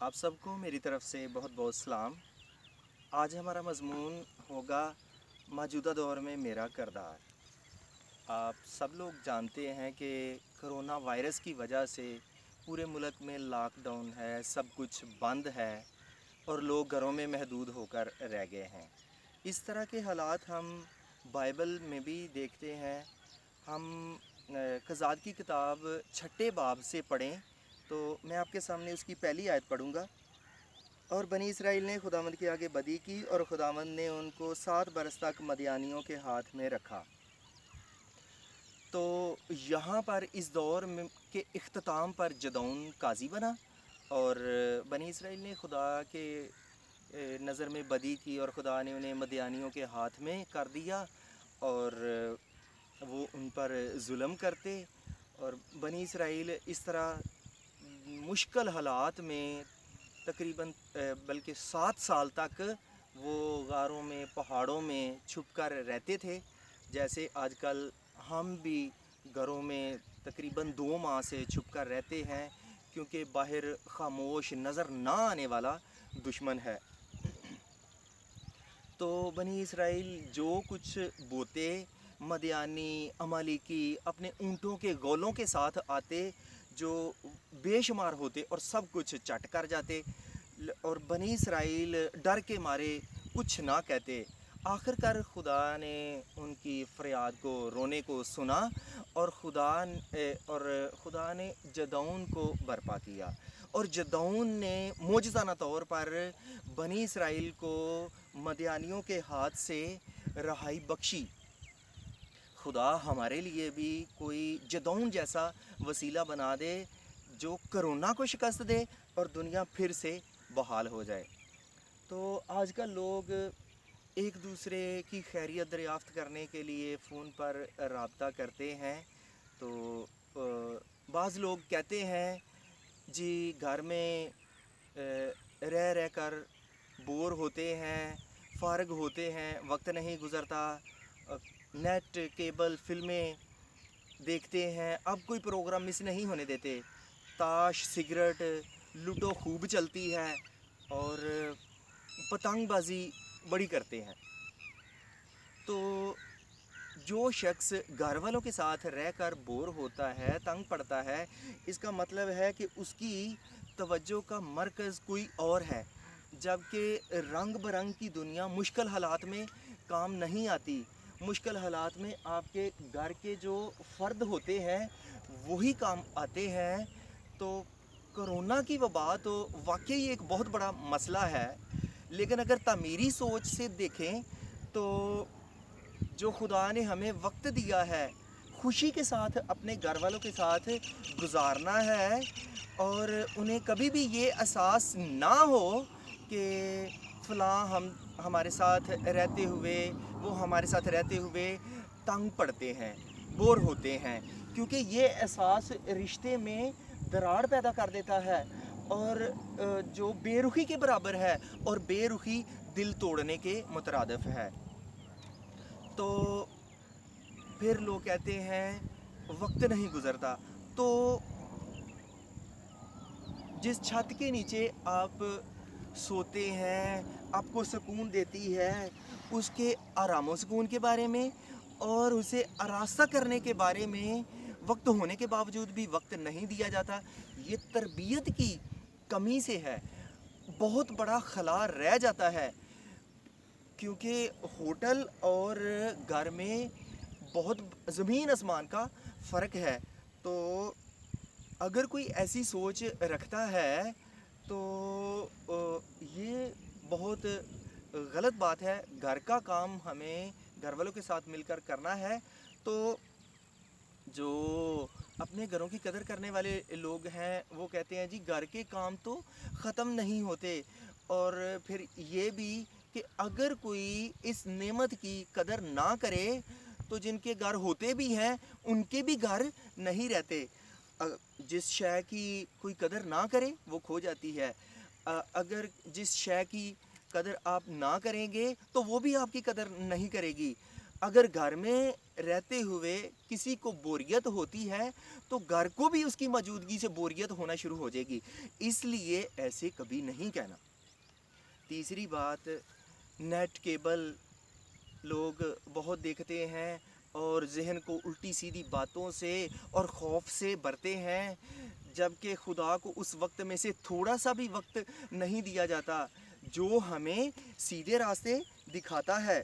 آپ سب کو میری طرف سے بہت بہت سلام۔ آج ہمارا مضمون ہوگا موجودہ دور میں میرا کردار۔ آپ سب لوگ جانتے ہیں کہ کرونا وائرس کی وجہ سے پورے ملک میں لاک ڈاؤن ہے، سب کچھ بند ہے اور لوگ گھروں میں محدود ہو کر رہ گئے ہیں۔ اس طرح کے حالات ہم بائبل میں بھی دیکھتے ہیں۔ ہم قضات کی کتاب 6 باب سے پڑھیں تو میں آپ کے سامنے اس کی پہلی آیت پڑھوں گا۔ اور بنی اسرائیل نے خداوند کے آگے بدی کی اور خداوند نے ان کو 7 برس تک مدیانیوں کے ہاتھ میں رکھا۔ تو یہاں پر اس دور کے اختتام پر جدعون قاضی بنا اور بنی اسرائیل نے خدا کے نظر میں بدی کی اور خدا نے انہیں مدیانیوں کے ہاتھ میں کر دیا اور وہ ان پر ظلم کرتے، اور بنی اسرائیل اس طرح مشکل حالات میں تقریباً بلکہ 7 سال تک وہ غاروں میں پہاڑوں میں چھپ کر رہتے تھے، جیسے آج کل ہم بھی گھروں میں تقریباً 2 ماہ سے چھپ کر رہتے ہیں، کیونکہ باہر خاموش نظر نہ آنے والا دشمن ہے۔ تو بنی اسرائیل جو کچھ بوتے، مدیانی عمالیکی اپنے اونٹوں کے گولوں کے ساتھ آتے جو بے شمار ہوتے اور سب کچھ چٹ کر جاتے، اور بنی اسرائیل ڈر کے مارے کچھ نہ کہتے۔ آخر کر خدا نے ان کی فریاد کو، رونے کو سنا اور خدا نے جدعون کو برپا کیا، اور جدعون نے معجزانہ طور پر بنی اسرائیل کو مدیانیوں کے ہاتھ سے رہائی بخشی۔ خدا ہمارے لیے بھی کوئی جدعون جیسا وسیلہ بنا دے جو کرونا کو شکست دے اور دنیا پھر سے بحال ہو جائے۔ تو آج کل لوگ ایک دوسرے کی خیریت دریافت کرنے کے لیے فون پر رابطہ کرتے ہیں۔ تو بعض لوگ کہتے ہیں جی گھر میں رہ رہ کر بور ہوتے ہیں، فارغ ہوتے ہیں، وقت نہیں گزرتا، نیٹ کیبل فلمیں دیکھتے ہیں، اب کوئی پروگرام مس نہیں ہونے دیتے، تاش سگریٹ لوڈو خوب چلتی ہے اور پتنگ بازی بڑی کرتے ہیں۔ تو جو شخص گھر والوں کے ساتھ رہ کر بور ہوتا ہے، تنگ پڑتا ہے، اس کا مطلب ہے کہ اس کی توجہ کا مرکز کوئی اور ہے، جبکہ رنگ برنگ کی دنیا مشکل حالات میں کام نہیں آتی۔ مشکل حالات میں آپ کے گھر کے جو فرد ہوتے ہیں وہی کام آتے ہیں۔ تو کرونا کی وبا تو واقعی ایک بہت بڑا مسئلہ ہے، لیکن اگر تعمیری سوچ سے دیکھیں تو جو خدا نے ہمیں وقت دیا ہے خوشی کے ساتھ اپنے گھر والوں کے ساتھ گزارنا ہے، اور انہیں کبھی بھی یہ احساس نہ ہو کہ فلاں ہمارے ساتھ رہتے ہوئے، وہ ہمارے ساتھ رہتے ہوئے تنگ پڑتے ہیں، بور ہوتے ہیں، کیونکہ یہ احساس رشتے میں دراڑ پیدا کر دیتا ہے اور جو بے رخی کے برابر ہے، اور بے رخی دل توڑنے کے مترادف ہے۔ تو پھر لوگ کہتے ہیں وقت نہیں گزرتا۔ تو جس چھت کے نیچے آپ سوتے ہیں، آپ کو سکون دیتی ہے، اس کے آرام و سکون کے بارے میں اور اسے آراستہ کرنے کے بارے میں وقت ہونے کے باوجود بھی وقت نہیں دیا جاتا، یہ تربیت کی کمی سے ہے۔ بہت بڑا خلا رہ جاتا ہے، کیونکہ ہوٹل اور گھر میں بہت زمین آسمان کا فرق ہے۔ تو اگر کوئی ایسی سوچ رکھتا ہے تو یہ بہت غلط بات ہے۔ گھر کا کام ہمیں گھر والوں کے ساتھ مل کر کرنا ہے۔ تو جو اپنے گھروں کی قدر کرنے والے لوگ ہیں وہ کہتے ہیں جی گھر کے کام تو ختم نہیں ہوتے، اور پھر یہ بھی کہ اگر کوئی اس نعمت کی قدر نہ کرے تو جن کے گھر ہوتے بھی ہیں ان کے بھی گھر نہیں رہتے۔ جس شے کی کوئی قدر نہ کرے وہ کھو جاتی ہے، اگر جس شے کی قدر آپ نہ کریں گے تو وہ بھی آپ کی قدر نہیں کرے گی۔ اگر گھر میں رہتے ہوئے کسی کو بوریت ہوتی ہے تو گھر کو بھی اس کی موجودگی سے بوریت ہونا شروع ہو جائے گی، اس لیے ایسے کبھی نہیں کہنا۔ تیسری بات، نیٹ کیبل لوگ بہت دیکھتے ہیں اور ذہن کو الٹی سیدھی باتوں سے اور خوف سے بھرتے ہیں، جبکہ خدا کو اس وقت میں سے تھوڑا سا بھی وقت نہیں دیا جاتا جو ہمیں سیدھے راستے دکھاتا ہے۔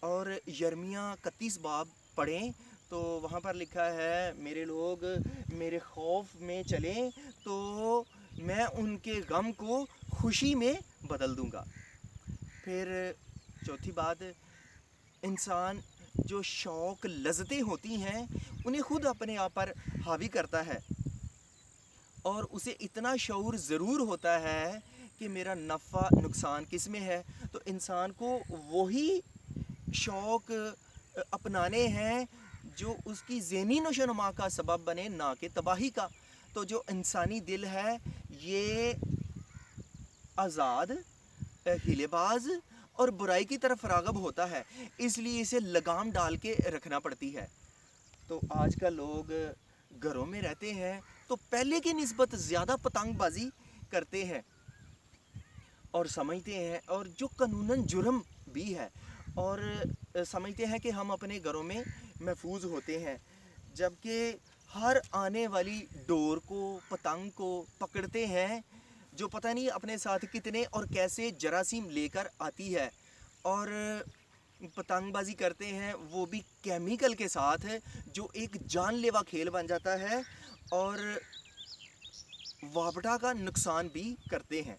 اور یرمیہ 31 باب پڑھیں تو وہاں پر لکھا ہے، میرے لوگ میرے خوف میں چلیں تو میں ان کے غم کو خوشی میں بدل دوں گا۔ پھر چوتھی بات، انسان جو شوق لذتیں ہوتی ہیں انہیں خود اپنے آپ پر حاوی کرتا ہے، اور اسے اتنا شعور ضرور ہوتا ہے کہ میرا نفع نقصان کس میں ہے، تو انسان کو وہی شوق اپنانے ہیں جو اس کی ذہنی نشو و نما کا سبب بنے، نہ کہ تباہی کا۔ تو جو انسانی دل ہے یہ آزاد، ہیلے باز اور برائی کی طرف راغب ہوتا ہے، اس لیے اسے لگام ڈال کے رکھنا پڑتی ہے۔ تو آج کل لوگ گھروں میں رہتے ہیں تو پہلے کی نسبت زیادہ پتنگ بازی کرتے ہیں اور سمجھتے ہیں، اور جو قانوناً جرم بھی ہے، اور سمجھتے ہیں کہ ہم اپنے گھروں میں محفوظ ہوتے ہیں، جبکہ ہر آنے والی ڈور کو، پتنگ کو پکڑتے ہیں جو پتہ نہیں اپنے ساتھ کتنے اور کیسے جراثیم لے کر آتی ہے، اور پتنگ بازی کرتے ہیں وہ بھی کیمیکل کے ساتھ، جو ایک جان لیوا کھیل بن جاتا ہے اور وابڈا کا نقصان بھی کرتے ہیں۔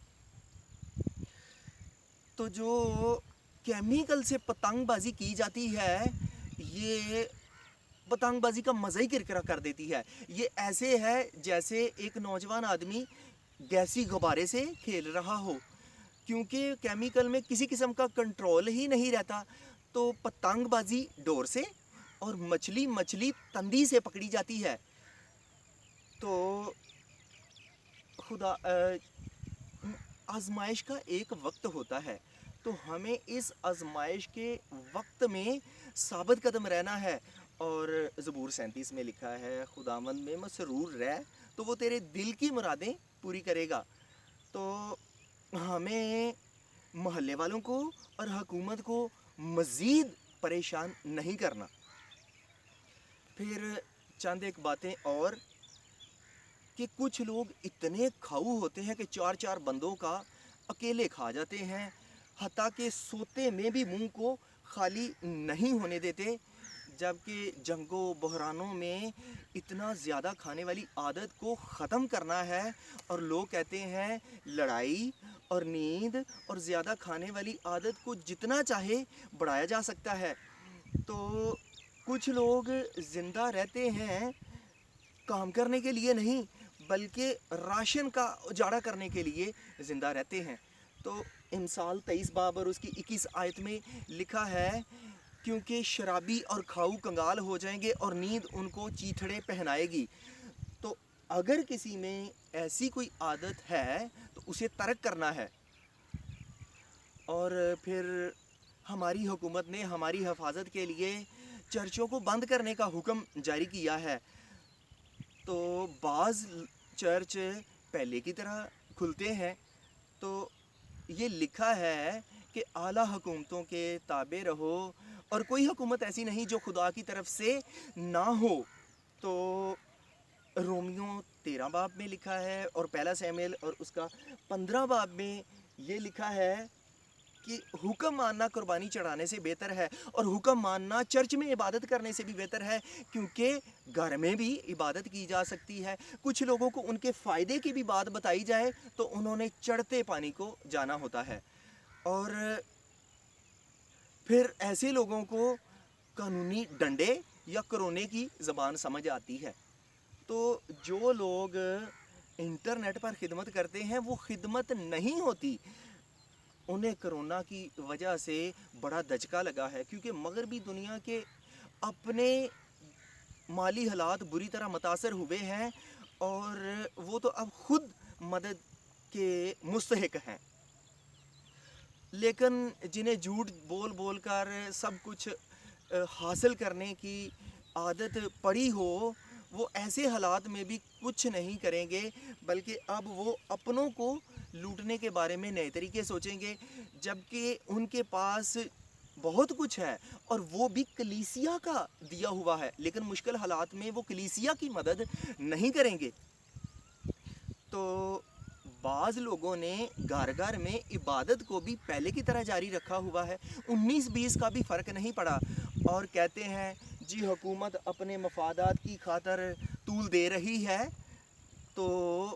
تو جو کیمیکل سے پتنگ بازی کی جاتی ہے یہ پتنگ بازی کا مزہ ہی کرکرا کر دیتی ہے۔ یہ ایسے ہے جیسے ایک نوجوان آدمی گیسی غبارے سے کھیل رہا ہو، کیونکہ کیمیکل میں کسی قسم کا کنٹرول ہی نہیں رہتا، تو پتنگ بازی ڈور سے اور مچھلی تندی سے پکڑی جاتی ہے۔ تو خدا آزمائش کا ایک وقت ہوتا ہے، تو ہمیں اس آزمائش کے وقت میں ثابت قدم رہنا ہے، اور زبور 37 میں لکھا ہے، خداوند میں مسرور رہ تو وہ تیرے دل کی مرادیں پوری کرے گا۔ تو ہمیں محلے والوں کو اور حکومت کو مزید پریشان نہیں کرنا۔ پھر چند ایک باتیں اور، کہ کچھ لوگ اتنے کھاؤ ہوتے ہیں کہ 4 بندوں کا اکیلے کھا جاتے ہیں، حتیٰ کہ سوتے میں بھی منہ کو خالی نہیں ہونے دیتے، جبکہ جنگوں بحرانوں میں اتنا زیادہ کھانے والی عادت کو ختم کرنا ہے، اور لوگ کہتے ہیں لڑائی اور نیند اور زیادہ کھانے والی عادت کو جتنا چاہے بڑھایا جا سکتا ہے۔ تو کچھ لوگ زندہ رہتے ہیں کام کرنے کے لیے نہیں، بلکہ راشن کا اجاڑا کرنے کے لیے زندہ رہتے ہیں۔ تو امثال 23 باب اور اس کی 21 آیت میں لکھا ہے، کیونکہ شرابی اور کھاؤ کنگال ہو جائیں گے اور نیند ان کو چیتھڑے پہنائے گی۔ تو اگر کسی میں ایسی کوئی عادت ہے تو اسے ترک کرنا ہے۔ اور پھر ہماری حکومت نے ہماری حفاظت کے لیے چرچوں کو بند کرنے کا حکم جاری کیا ہے، تو بعض چرچ پہلے کی طرح کھلتے ہیں، تو یہ لکھا ہے کہ اعلیٰ حکومتوں کے تابع رہو، اور کوئی حکومت ایسی نہیں جو خدا کی طرف سے نہ ہو۔ تو رومیو 13 باب میں لکھا ہے، اور پہلا سیموئیل اور اس کا 15 باب میں یہ لکھا ہے کہ حکم ماننا قربانی چڑھانے سے بہتر ہے، اور حکم ماننا چرچ میں عبادت کرنے سے بھی بہتر ہے، کیونکہ گھر میں بھی عبادت کی جا سکتی ہے۔ کچھ لوگوں کو ان کے فائدے کی بھی بات بتائی جائے تو انہوں نے چڑھتے پانی کو جانا ہوتا ہے، اور پھر ایسے لوگوں کو قانونی ڈنڈے یا کرونے کی زبان سمجھ آتی ہے۔ تو جو لوگ انٹرنیٹ پر خدمت کرتے ہیں وہ خدمت نہیں ہوتی، انہیں کرونا کی وجہ سے بڑا دھچکا لگا ہے، کیونکہ مغربی دنیا کے اپنے مالی حالات بری طرح متاثر ہوئے ہیں، اور وہ تو اب خود مدد کے مستحق ہیں، لیکن جنہیں جھوٹ بول بول کر سب کچھ حاصل کرنے کی عادت پڑی ہو، وہ ایسے حالات میں بھی کچھ نہیں کریں گے، بلکہ اب وہ اپنوں کو لوٹنے کے بارے میں نئے طریقے سوچیں گے، جبکہ ان کے پاس بہت کچھ ہے اور وہ بھی کلیسیا کا دیا ہوا ہے، لیکن مشکل حالات میں وہ کلیسیا کی مدد نہیں کریں گے۔ تو بعض لوگوں نے گھر گھر میں عبادت کو بھی پہلے کی طرح جاری رکھا ہوا ہے، 19-20 کا بھی فرق نہیں پڑا، اور کہتے ہیں جی حکومت اپنے مفادات کی خاطر طول دے رہی ہے۔ تو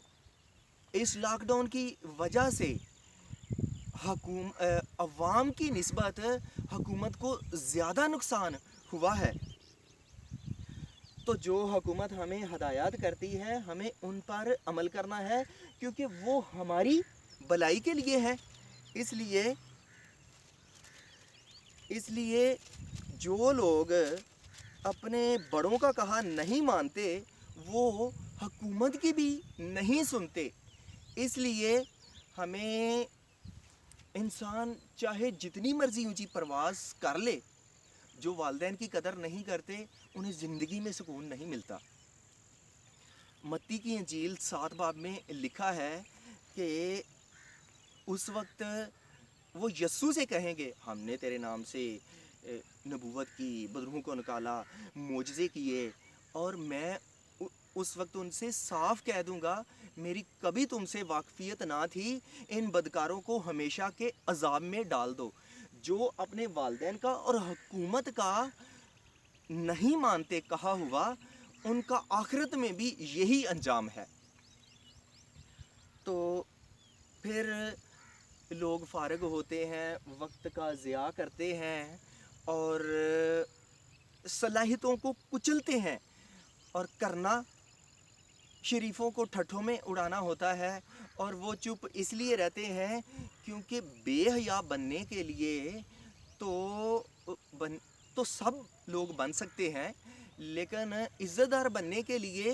اس لاک ڈاؤن کی وجہ سے عوام کی نسبت حکومت کو زیادہ نقصان ہوا ہے۔ تو جو حکومت ہمیں ہدایات کرتی ہے ہمیں ان پر عمل کرنا ہے، کیونکہ وہ ہماری بھلائی کے لیے ہے۔ اس لیے جو لوگ اپنے بڑوں کا کہا نہیں مانتے وہ حکومت کی بھی نہیں سنتے۔ اس لیے ہمیں انسان چاہے جتنی مرضی اونچی پرواز کر لے، جو والدین کی قدر نہیں کرتے انہیں زندگی میں سکون نہیں ملتا۔ متی کی انجیل 7 باب میں لکھا ہے کہ اس وقت وہ یسوع سے کہیں گے ہم نے تیرے نام سے نبوت کی، بدروحوں کو نکالا، معجزے کیے، اور میں اس وقت ان سے صاف کہہ دوں گا میری کبھی تم سے واقفیت نہ تھی، ان بدکاروں کو ہمیشہ کے عذاب میں ڈال دو۔ جو اپنے والدین کا اور حکومت کا نہیں مانتے کہا ہوا، ان کا آخرت میں بھی یہی انجام ہے۔ تو پھر لوگ فارغ ہوتے ہیں، وقت کا ضیاع کرتے ہیں اور صلاحیتوں کو کچلتے ہیں، اور کرنا شریفوں کو ٹھٹھوں میں اڑانا ہوتا ہے، اور وہ چپ اس لیے رہتے ہیں کیونکہ بے حیا بننے کے لیے تو سب لوگ بن سکتے ہیں، لیکن عزت دار بننے کے لیے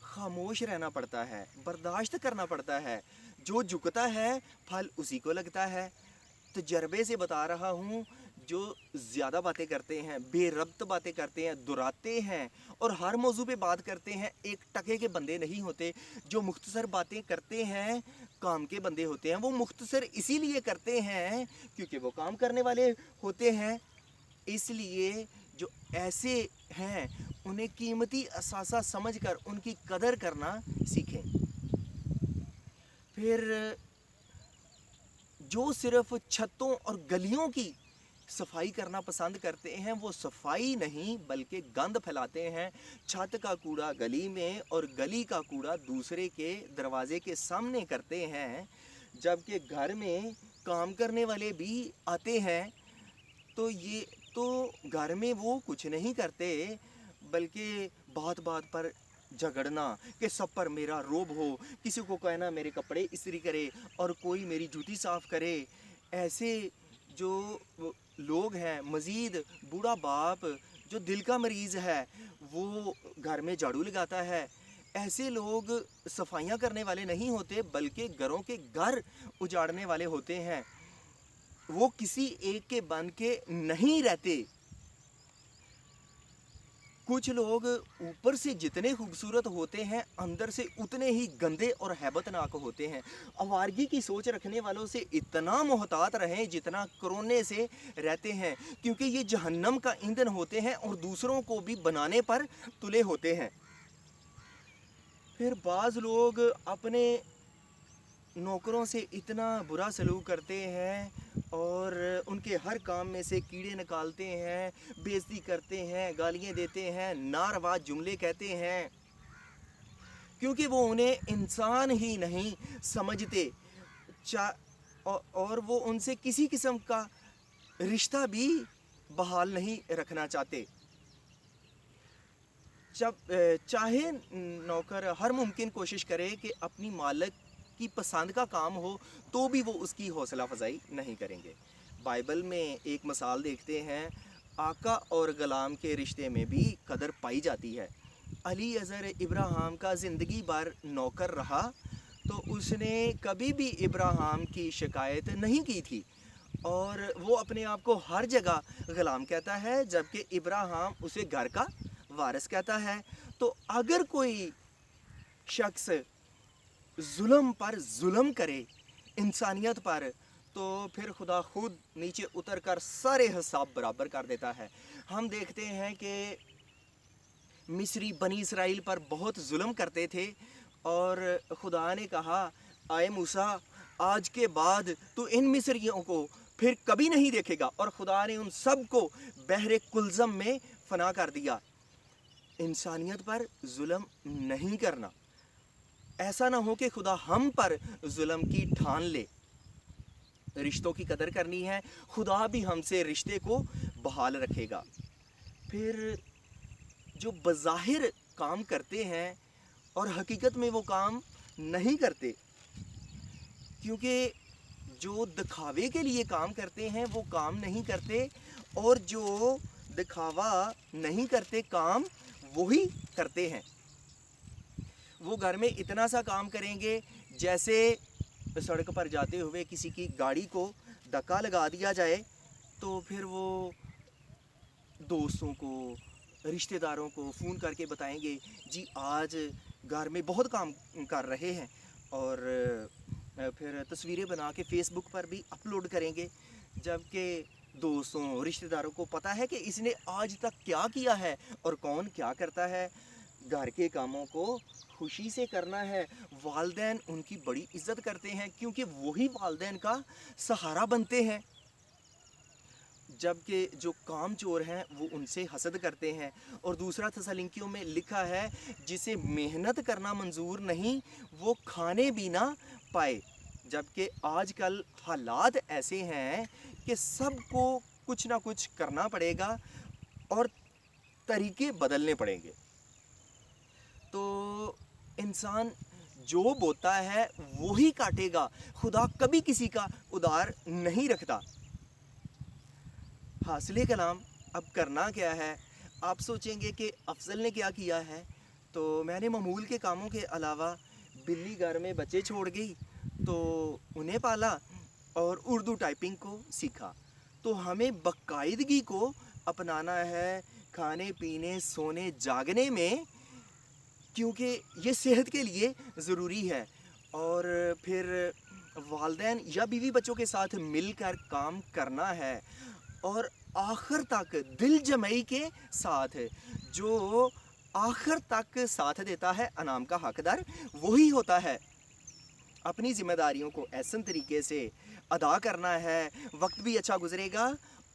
خاموش رہنا پڑتا ہے، برداشت کرنا پڑتا ہے۔ جو جھکتا ہے پھل اسی کو لگتا ہے۔ تجربے سے بتا رہا ہوں، جو زیادہ باتیں کرتے ہیں، بے ربط باتیں کرتے ہیں، دراتے ہیں اور ہر موضوع پہ بات کرتے ہیں، ایک ٹکے کے بندے نہیں ہوتے۔ جو مختصر باتیں کرتے ہیں کام کے بندے ہوتے ہیں۔ وہ مختصر اسی لیے کرتے ہیں کیونکہ وہ کام کرنے والے ہوتے ہیں۔ اس لیے جو ایسے ہیں انہیں قیمتی اثاثہ سمجھ کر ان کی قدر کرنا سیکھیں۔ پھر جو صرف چھتوں اور گلیوں کی صفائی کرنا پسند کرتے ہیں، وہ صفائی نہیں بلکہ گند پھیلاتے ہیں۔ چھت کا کوڑا گلی میں اور گلی کا کوڑا دوسرے کے دروازے کے سامنے کرتے ہیں، جبکہ گھر میں کام کرنے والے بھی آتے ہیں تو گھر میں وہ کچھ نہیں کرتے، بلکہ بات بات پر جھگڑنا کہ سب پر میرا روب ہو، کسی کو کہنا میرے کپڑے استری کرے اور کوئی میری جوتی صاف کرے۔ ایسے جو لوگ ہیں، مزید بوڑھا باپ جو دل کا مریض ہے وہ گھر میں جھاڑو لگاتا ہے۔ ایسے لوگ صفائیاں کرنے والے نہیں ہوتے بلکہ گھروں کے گھر اجاڑنے والے ہوتے ہیں۔ وہ کسی ایک کے بن کے نہیں رہتے۔ کچھ لوگ اوپر سے جتنے خوبصورت ہوتے ہیں اندر سے اتنے ہی گندے اور ہیبت ناک ہوتے ہیں۔ آوارگی کی سوچ رکھنے والوں سے اتنا محتاط رہیں جتنا کرونے سے رہتے ہیں، کیونکہ یہ جہنم کا ایندھن ہوتے ہیں اور دوسروں کو بھی بنانے پر تلے ہوتے ہیں۔ پھر بعض لوگ اپنے نوکروں سے اتنا برا سلوک کرتے ہیں اور ان کے ہر کام میں سے کیڑے نکالتے ہیں، بے عزتی کرتے ہیں، گالیاں دیتے ہیں، ناروا جملے کہتے ہیں، کیونکہ وہ انہیں انسان ہی نہیں سمجھتے اور وہ ان سے کسی قسم کا رشتہ بھی بحال نہیں رکھنا چاہتے۔ چاہے نوکر ہر ممکن کوشش کرے کہ اپنی مالک کی پسند کا کام ہو تو بھی وہ اس کی حوصلہ افزائی نہیں کریں گے۔ بائبل میں ایک مثال دیکھتے ہیں، آقا اور غلام کے رشتے میں بھی قدر پائی جاتی ہے۔ علی اظہر ابراہیم کا زندگی بھر نوکر رہا تو اس نے کبھی بھی ابراہیم کی شکایت نہیں کی تھی، اور وہ اپنے آپ کو ہر جگہ غلام کہتا ہے، جبکہ ابراہیم اسے گھر کا وارث کہتا ہے۔ تو اگر کوئی شخص ظلم پر ظلم کرے انسانیت پر، تو پھر خدا خود نیچے اتر کر سارے حساب برابر کر دیتا ہے۔ ہم دیکھتے ہیں کہ مصری بنی اسرائیل پر بہت ظلم کرتے تھے، اور خدا نے کہا آئے موسیٰ، آج کے بعد تو ان مصریوں کو پھر کبھی نہیں دیکھے گا، اور خدا نے ان سب کو بحر کلزم میں فنا کر دیا۔ انسانیت پر ظلم نہیں کرنا، ایسا نہ ہو کہ خدا ہم پر ظلم کی ٹھان لے۔ رشتوں کی قدر کرنی ہے، خدا بھی ہم سے رشتے کو بحال رکھے گا۔ پھر جو بظاہر کام کرتے ہیں اور حقیقت میں وہ کام نہیں کرتے، کیونکہ جو دکھاوے کے لیے کام کرتے ہیں وہ کام نہیں کرتے، اور جو دکھاوا نہیں کرتے کام وہی کرتے ہیں۔ وہ گھر میں اتنا سا کام کریں گے جیسے سڑک پر جاتے ہوئے کسی کی گاڑی کو دھکا لگا دیا جائے، تو پھر وہ دوستوں کو، رشتہ داروں کو فون کر کے بتائیں گے جی آج گھر میں بہت کام کر رہے ہیں، اور پھر تصویریں بنا کے فیس بک پر بھی اپلوڈ کریں گے، جبکہ دوستوں رشتہ داروں کو پتہ ہے کہ اس نے آج تک کیا کیا ہے اور کون کیا کرتا ہے۔ گھر کے کاموں کو خوشی سے کرنا ہے۔ والدین ان کی بڑی عزت کرتے ہیں، کیونکہ وہی والدین کا سہارا بنتے ہیں، جبکہ جو کام چور ہیں وہ ان سے حسد کرتے ہیں۔ اور دوسرا تسالنیکیوں میں لکھا ہے جسے محنت کرنا منظور نہیں وہ کھانے بھی نہ پائے۔ جبکہ آج کل حالات ایسے ہیں کہ سب کو کچھ نہ کچھ کرنا پڑے گا اور طریقے بدلنے پڑیں گے۔ تو انسان جو بوتا ہے وہی کاٹے گا، خدا کبھی کسی کا ادار نہیں رکھتا۔ حاصل کلام اب کرنا کیا ہے؟ آپ سوچیں گے کہ افضل نے کیا کیا ہے؟ تو میں نے معمول کے کاموں کے علاوہ بلی گھر میں بچے چھوڑ گئی تو انہیں پالا اور اردو ٹائپنگ کو سیکھا۔ تو ہمیں باقاعدگی کو اپنانا ہے کھانے پینے سونے جاگنے میں، کیونکہ یہ صحت کے لیے ضروری ہے۔ اور پھر والدین یا بیوی بچوں کے ساتھ مل کر کام کرنا ہے، اور آخر تک دل جمعی کے ساتھ، جو آخر تک ساتھ دیتا ہے انعام کا حقدار وہی ہوتا ہے۔ اپنی ذمہ داریوں کو ایسن طریقے سے ادا کرنا ہے، وقت بھی اچھا گزرے گا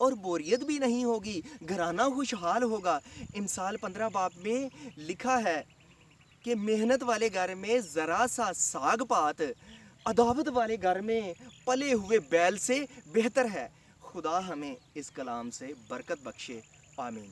اور بوریت بھی نہیں ہوگی، گھرانہ خوشحال ہوگا۔ امثال 15 باب میں لکھا ہے کہ محنت والے گھر میں ذرا سا ساگ پات عداوت والے گھر میں پلے ہوئے بیل سے بہتر ہے۔ خدا ہمیں اس کلام سے برکت بخشے، آمین۔